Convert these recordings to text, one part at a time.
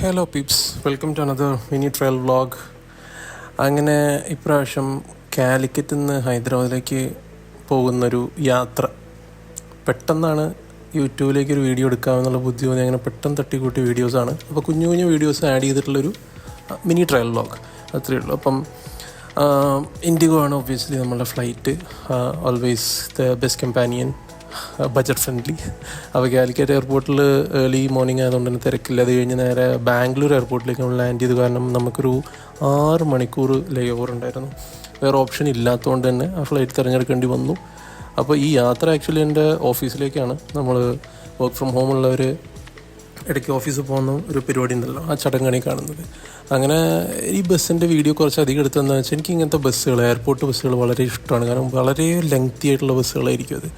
Hello peeps, welcome to another mini trial vlog. അങ്ങനെ ഇപ്രാവശ്യം കാലിക്കറ്റിൽ നിന്ന് ഹൈദരാബാദിലേക്ക് പോകുന്നൊരു യാത്ര പെട്ടെന്നാണ് യൂട്യൂബിലേക്ക് ഒരു വീഡിയോ എടുക്കാമെന്നുള്ള ബുദ്ധി തോന്നി. അങ്ങനെ പെട്ടെന്ന് തട്ടിക്കൂട്ടിയ വീഡിയോസാണ്. അപ്പോൾ കുഞ്ഞു കുഞ്ഞു വീഡിയോസ് ആഡ് ചെയ്തിട്ടുള്ളൊരു മിനി ട്രയൽ വ്ളോഗ് അത്രയേ ഉള്ളൂ. അപ്പം ഇൻഡിഗോ ആണ് ഒബ്വിയസ്ലി നമ്മളുടെ flight, always the best companion, budget friendly. അപ്പോൾ കാലിക്കറ്റ് എയർപോർട്ടിൽ ഏർലി മോർണിംഗ് ആയതുകൊണ്ട് തന്നെ തിരക്കില്ല. അത് കഴിഞ്ഞ് നേരെ ബാംഗ്ലൂർ എയർപോർട്ടിലേക്ക് നമ്മൾ ലാൻഡ് ചെയ്ത്. കാരണം നമുക്കൊരു 6 മണിക്കൂർ ലേ ഓവർ ഉണ്ടായിരുന്നു. വേറെ ഓപ്ഷൻ ഇല്ലാത്തതുകൊണ്ട് തന്നെ ആ ഫ്ലൈറ്റ് തിരഞ്ഞെടുക്കേണ്ടി വന്നു. അപ്പോൾ ഈ യാത്ര ആക്ച്വലി എൻ്റെ ഓഫീസിലേക്കാണ്. നമ്മൾ വർക്ക് ഫ്രം ഹോം ഉള്ളവർ ഇടയ്ക്ക് ഓഫീസിൽ പോകുന്ന ഒരു പരിപാടി ഉണ്ടല്ലോ, ആ ചടങ്ങാണ് ഈ കാണുന്നത്. അങ്ങനെ ഈ ബസ്സിൻ്റെ വീഡിയോ കുറച്ച് അധികം എടുത്തതെന്ന് വെച്ചാൽ എനിക്ക് ഇങ്ങനത്തെ ബസ്സുകൾ, എയർപോർട്ട് ബസ്സുകൾ വളരെ ഇഷ്ടമാണ്. കാരണം വളരെ ലെങ്തി ആയിട്ടുള്ള ബസ്സുകളായിരിക്കും അത്.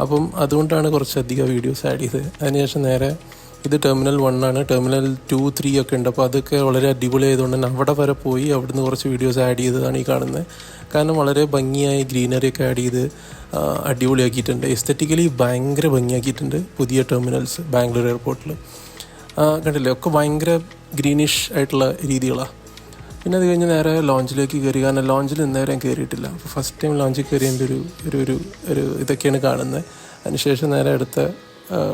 അപ്പം അതുകൊണ്ടാണ് കുറച്ചധികം വീഡിയോസ് ആഡ് ചെയ്തത്. അതിനുശേഷം നേരെ ഇത് ടെർമിനൽ 1 ആണ്. ടെർമിനൽ 2, 3 ഒക്കെ ഉണ്ട്. അപ്പോൾ അതൊക്കെ വളരെ അടിപൊളി ആയതുകൊണ്ട് തന്നെ അവിടെ വരെ പോയി അവിടുന്ന് കുറച്ച് വീഡിയോസ് ആഡ് ചെയ്തതാണ് ഈ കാണുന്നത്. കാരണം വളരെ ഭംഗിയായി ഗ്രീനറിയൊക്കെ ആഡ് ചെയ്ത് അടിപൊളിയാക്കിയിട്ടുണ്ട്. എസ്തെറ്റിക്കലി ഭയങ്കര ഭംഗിയാക്കിയിട്ടുണ്ട് പുതിയ ടെർമിനൽസ് ബാംഗ്ലൂർ എയർപോർട്ടിൽ. കണ്ടില്ലേ, ഒക്കെ ഭയങ്കര ഗ്രീനിഷ് ആയിട്ടുള്ള രീതികളാണ്. പിന്നെ അത് കഴിഞ്ഞ് നേരെ ലോഞ്ചിലേക്ക് കയറി. കാരണം ലോഞ്ചിൽ ഇന്നേരം കയറിയിട്ടില്ല. അപ്പോൾ ഫസ്റ്റ് ടൈം ലോഞ്ചിൽ കയറിയതിൻ്റെ ഒരു ഇതൊക്കെയാണ് കാണുന്നത്. അതിനുശേഷം നേരെ അടുത്ത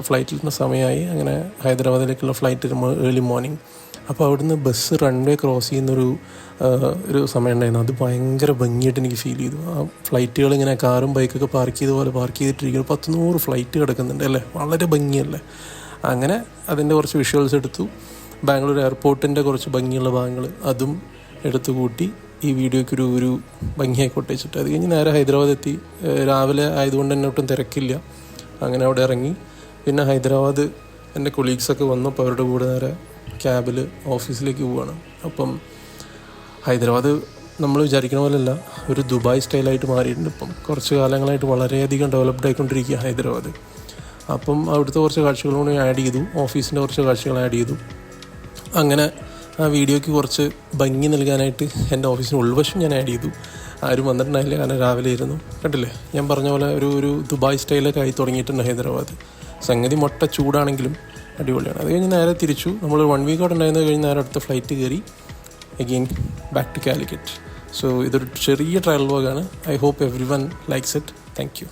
ഫ്ലൈറ്റിൽ സമയമായി. അങ്ങനെ ഹൈദരാബാദിലേക്കുള്ള ഫ്ലൈറ്റ് ഏർലി മോർണിംഗ്. അപ്പോൾ അവിടുന്ന് ബസ് റൺവേ ക്രോസ് ചെയ്യുന്നൊരു സമയം ഉണ്ടായിരുന്നു. അത് ഭയങ്കര ഭംഗിയായിട്ട് എനിക്ക് ഫീൽ ചെയ്തു. ആ ഫ്ലൈറ്റുകൾ ഇങ്ങനെ കാറും ബൈക്കൊക്കെ പാർക്ക് ചെയ്തിട്ടിരിക്കുന്നു. 100 ഫ്ലൈറ്റ് കിടക്കുന്നുണ്ട് അല്ലേ, വളരെ ഭംഗിയല്ലേ. അങ്ങനെ അതിൻ്റെ കുറച്ച് വിഷ്വൽസ് എടുത്തു. ബാംഗ്ലൂർ എയർപോർട്ടിൻ്റെ കുറച്ച് ഭംഗിയുള്ള ഭാഗങ്ങൾ അതും എടുത്തു കൂട്ടി ഈ വീഡിയോയ്ക്ക് ഒരു ഭംഗിയായിക്കോട്ടെ വെച്ചിട്ട്. അത് കഴിഞ്ഞ് നേരെ ഹൈദരാബാദ് എത്തി. രാവിലെ ആയതുകൊണ്ട് തന്നെ ഒട്ടും തിരക്കില്ല. അങ്ങനെ അവിടെ ഇറങ്ങി. പിന്നെ ഹൈദരാബാദ് എൻ്റെ കൊളീഗ്സൊക്കെ വന്നു. അപ്പോൾ അവരുടെ കൂടെ നേരെ ക്യാബിൽ ഓഫീസിലേക്ക് പോവുകയാണ്. അപ്പം ഹൈദരാബാദ് നമ്മൾ വിചാരിക്കുന്ന പോലെയല്ല, ഒരു ദുബായ് സ്റ്റൈലായിട്ട് മാറിയിട്ടുണ്ട്. ഇപ്പം കുറച്ച് കാലങ്ങളായിട്ട് വളരെയധികം ഡെവലപ്ഡ് ആയിക്കൊണ്ടിരിക്കുക ഹൈദരാബാദ്. അപ്പം അവിടുത്തെ കുറച്ച് കാഴ്ചകളും കൂടി ആഡ് ചെയ്തു. ഓഫീസിൻ്റെ കുറച്ച് കാഴ്ചകൾ ആഡ് ചെയ്തു. അങ്ങനെ ആ വീഡിയോയ്ക്ക് കുറച്ച് ഭംഗി നൽകാനായിട്ട് എൻ്റെ ഓഫീസിന് ഉൾവശം ഞാൻ ആഡ് ചെയ്തു. ആരും വന്നിട്ടുണ്ടായില്ല, കാരണം രാവിലെ ആയിരുന്നു. കണ്ടില്ലേ, ഞാൻ പറഞ്ഞ പോലെ ഒരു ദുബായ് സ്റ്റൈലൊക്കെ ആയി തുടങ്ങിയിട്ടുണ്ട് ഹൈദരാബാദ്. സംഗതി മൊട്ട ചൂടാണെങ്കിലും അടിപൊളിയാണ്. അത് കഴിഞ്ഞ് നേരെ തിരിച്ചു. നമ്മൾ 1 വീക്ക് അവിടെ ഉണ്ടായിരുന്നത് കഴിഞ്ഞ് നേരെ അടുത്ത ഫ്ലൈറ്റ് കയറി again back to Calicut. So ഇതൊരു ചെറിയ ട്രയൽ വ്ളോഗാണ്. I hope everyone likes it. Thank U.